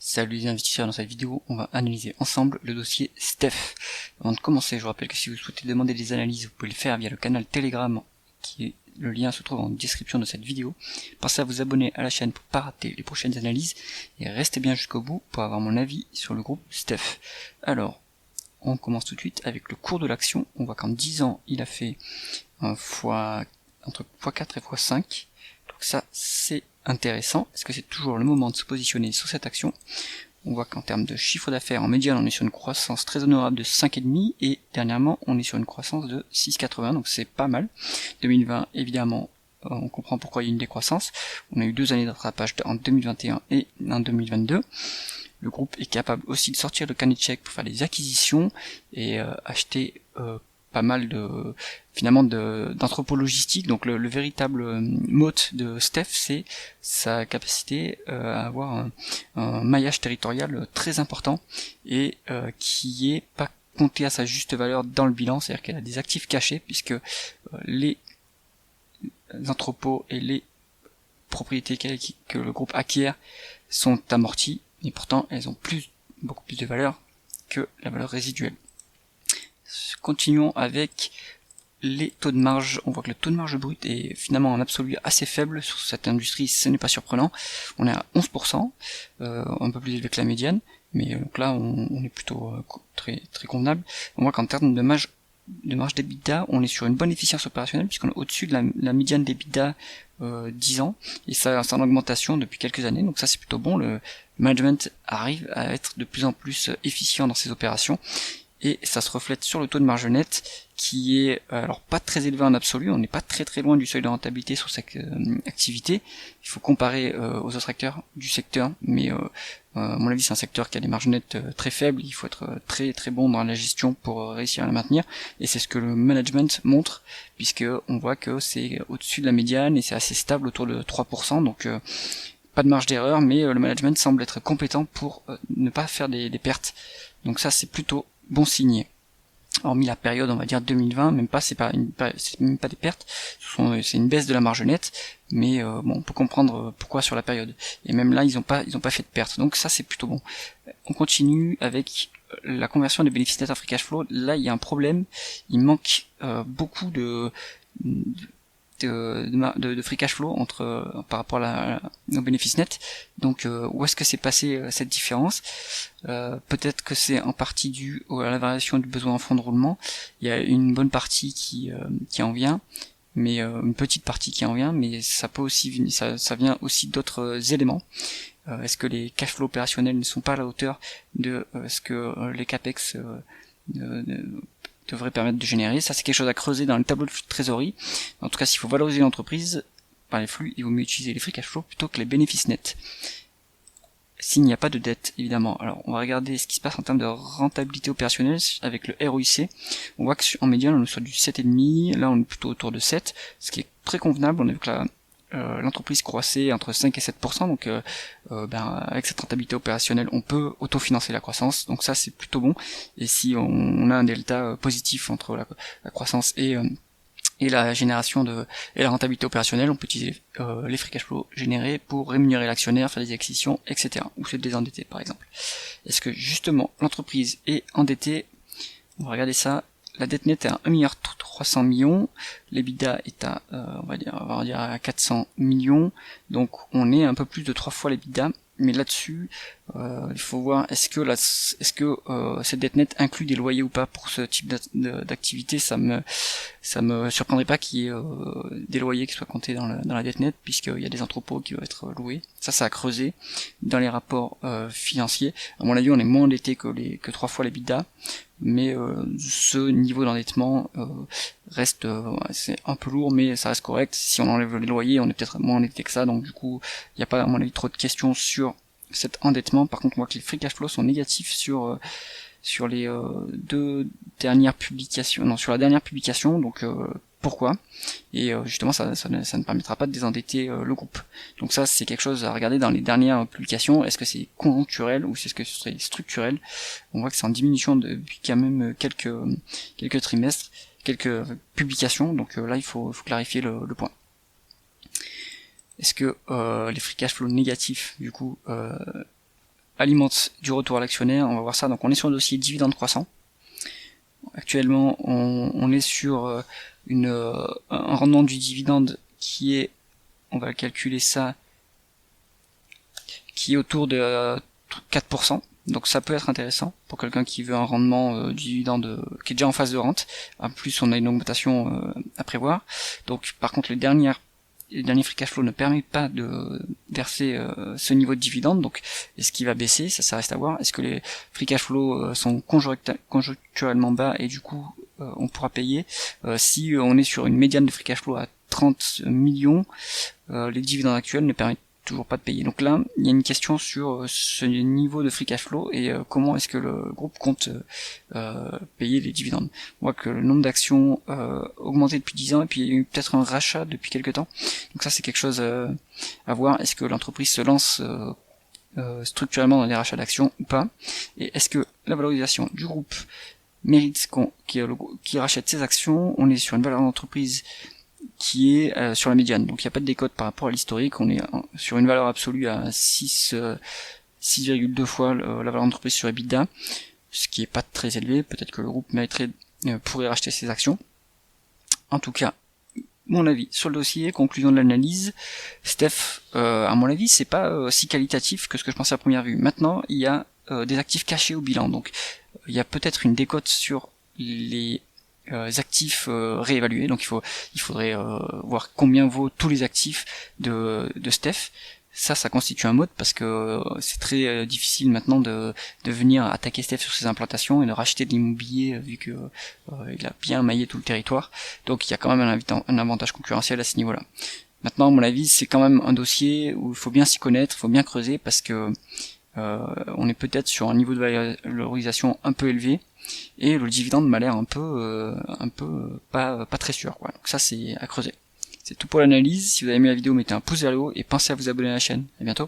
Salut les investisseurs, dans cette vidéo, on va analyser ensemble le dossier Steph. Avant de commencer, je vous rappelle que si vous souhaitez demander des analyses, vous pouvez le faire via le canal Telegram, le lien se trouve en description de cette vidéo. Pensez à vous abonner à la chaîne pour ne pas rater les prochaines analyses, et restez bien jusqu'au bout pour avoir mon avis sur le groupe Steph. Alors, on commence tout de suite avec le cours de l'action. On voit qu'en 10 ans, il a fait entre x4 et x5. Donc ça, c'est intéressant. Est-ce que c'est toujours le moment de se positionner sur cette action? On voit qu'en termes de chiffre d'affaires, en médiane, on est sur une croissance très honorable de 5,5 et dernièrement, on est sur une croissance de 6,80, donc c'est pas mal. 2020, évidemment, on comprend pourquoi il y a une décroissance. On a eu 2 années d'attrapage en 2021 et en 2022. Le groupe est capable aussi de sortir le carnet de chèques pour faire des acquisitions et acheter pas mal d'entrepôts logistiques. Donc le véritable motte de Steph, c'est sa capacité à avoir un maillage territorial très important et qui est pas compté à sa juste valeur dans le bilan, c'est-à-dire qu'elle a des actifs cachés puisque les entrepôts et les propriétés que le groupe acquiert sont amortis, et pourtant elles ont beaucoup plus de valeur que la valeur résiduelle. Continuons avec les taux de marge. On voit que le taux de marge brut est finalement en absolu assez faible sur cette industrie, ce n'est pas surprenant. On est à 11%, un peu plus élevé que la médiane, mais donc là on est plutôt très convenable. On voit qu'en termes de marge d'EBITDA, on est sur une bonne efficience opérationnelle puisqu'on est au-dessus de la médiane d'EBITDA 10 ans, et ça c'est en augmentation depuis quelques années, donc ça c'est plutôt bon. Le management arrive à être de plus en plus efficient dans ses opérations, et ça se reflète sur le taux de marge net qui est alors pas très élevé en absolu, on n'est pas très loin du seuil de rentabilité sur cette activité. Il faut comparer aux autres acteurs du secteur, mais à mon avis c'est un secteur qui a des marges nettes très faibles, il faut être très bon dans la gestion pour réussir à la maintenir, et c'est ce que le management montre, puisque on voit que c'est au-dessus de la médiane et c'est assez stable autour de 3%, donc pas de marge d'erreur, mais le management semble être compétent pour ne pas faire des pertes, donc ça c'est plutôt bon signe. Hormis la période, on va dire 2020, même pas, c'est même pas des pertes, c'est une baisse de la marge nette, mais bon, on peut comprendre pourquoi sur la période. Et même là, ils ont pas fait de pertes, donc ça c'est plutôt bon. On continue avec la conversion des bénéfices nets en free cash flow. Là, il y a un problème, il manque beaucoup de free cash flow par rapport aux bénéfices nets. Donc où est-ce que c'est passé cette différence? Peut-être que c'est en partie dû à la variation du besoin en fonds de roulement. Il y a une bonne partie qui en vient, mais une petite partie qui en vient, mais ça peut aussi ça vient aussi d'autres éléments. Est-ce que les cash flows opérationnels ne sont pas à la hauteur de ce que les capex devrait permettre de générer? Ça c'est quelque chose à creuser dans le tableau de flux de trésorerie. En tout cas, s'il faut valoriser l'entreprise par les flux, il vaut mieux utiliser les free cash flow plutôt que les bénéfices nets, s'il n'y a pas de dette évidemment. Alors on va regarder ce qui se passe en termes de rentabilité opérationnelle avec le ROIC. On voit qu'en médiane on est sur du 7,5, là on est plutôt autour de 7, ce qui est très convenable. On a vu que l'entreprise croissait entre 5 et 7%, donc avec cette rentabilité opérationnelle on peut autofinancer la croissance, donc ça c'est plutôt bon. Et si on a un delta positif entre la croissance et la génération et la rentabilité opérationnelle, on peut utiliser les free cash flow générés pour rémunérer l'actionnaire, faire des acquisitions, etc. ou se désendetter par exemple. Est-ce que justement l'entreprise est endettée? On va regarder ça. La dette nette est à 1,3 milliard, l'EBITDA est à on va dire à 400 millions, donc on est un peu plus de 3 fois l'EBITDA. Mais là-dessus, il faut voir est-ce que cette dette nette inclut des loyers ou pas pour ce type d'activité. Ça me surprendrait pas qu'il y ait des loyers qui soient comptés dans la dette nette, puisqu'il y a des entrepôts qui doivent être loués. Ça a creusé dans les rapports financiers. À mon avis, on est moins endetté que 3 fois l'EBITDA, mais ce niveau d'endettement reste c'est un peu lourd, mais ça reste correct. Si on enlève les loyers, on est peut-être moins endetté que ça, donc du coup il n'y a pas à mon avis trop de questions sur cet endettement. Par contre on voit que les free cash flow sont négatifs sur les deux dernières publications, non, sur la dernière publication, donc pourquoi? Et justement ça ne permettra pas de désendetter le groupe. Donc ça c'est quelque chose à regarder dans les dernières publications. Est-ce que c'est conjoncturel ou est-ce que ce serait structurel? On voit que c'est en diminution depuis quand même quelques trimestres, quelques publications, donc là il faut clarifier le point. Est-ce que les free cash flow négatifs du coup alimente du retour à l'actionnaire. On va voir ça. Donc on est sur le dossier dividende croissant. Actuellement, on est sur un rendement du dividende qui est, on va calculer ça, qui est autour de 4%. Donc ça peut être intéressant pour quelqu'un qui veut un rendement du dividende qui est déjà en phase de rente. En plus, on a une augmentation à prévoir. Donc par contre, les derniers free cash flow ne permettent pas de verser ce niveau de dividende. Donc est-ce qu'il va baisser? Ça reste à voir. Est-ce que les free cash flow sont conjoncturellement bas et du coup on pourra payer? Si on est sur une médiane de free cash flow à 30 millions, les dividendes actuels ne permettent toujours pas de payer. Donc là, il y a une question sur ce niveau de free cash flow et comment est-ce que le groupe compte payer les dividendes. On voit que le nombre d'actions augmenté depuis 10 ans et puis il y a eu peut-être un rachat depuis quelques temps. Donc ça c'est quelque chose à voir. Est-ce que l'entreprise se lance structurellement dans les rachats d'actions ou pas? Et est-ce que la valorisation du groupe mérite qui rachète ses actions? On est sur une valeur d'entreprise qui est sur la médiane, donc il n'y a pas de décote par rapport à l'historique. On est sur une valeur absolue à 6,2 fois la valeur d'entreprise sur EBITDA, ce qui est pas très élevé. Peut-être que le groupe pourrait racheter ses actions. En tout cas, mon avis sur le dossier, conclusion de l'analyse, Steph, à mon avis, c'est pas si qualitatif que ce que je pensais à première vue. Maintenant, il y a des actifs cachés au bilan, donc il y a peut-être une décote sur les actifs réévalués, donc il faudrait voir combien vaut tous les actifs de Steph. Ça constitue un mode parce que c'est très difficile maintenant de venir attaquer Steph sur ses implantations et de racheter de l'immobilier vu que il a bien maillé tout le territoire. Donc il y a quand même un avantage concurrentiel à ce niveau-là. Maintenant, à mon avis, c'est quand même un dossier où il faut bien s'y connaître, il faut bien creuser parce que on est peut-être sur un niveau de valorisation un peu élevé. Et le dividende m'a l'air un peu pas très sûr, quoi. Donc ça c'est à creuser. C'est tout pour l'analyse. Si vous avez aimé la vidéo, mettez un pouce vers le haut et pensez à vous abonner à la chaîne. À bientôt.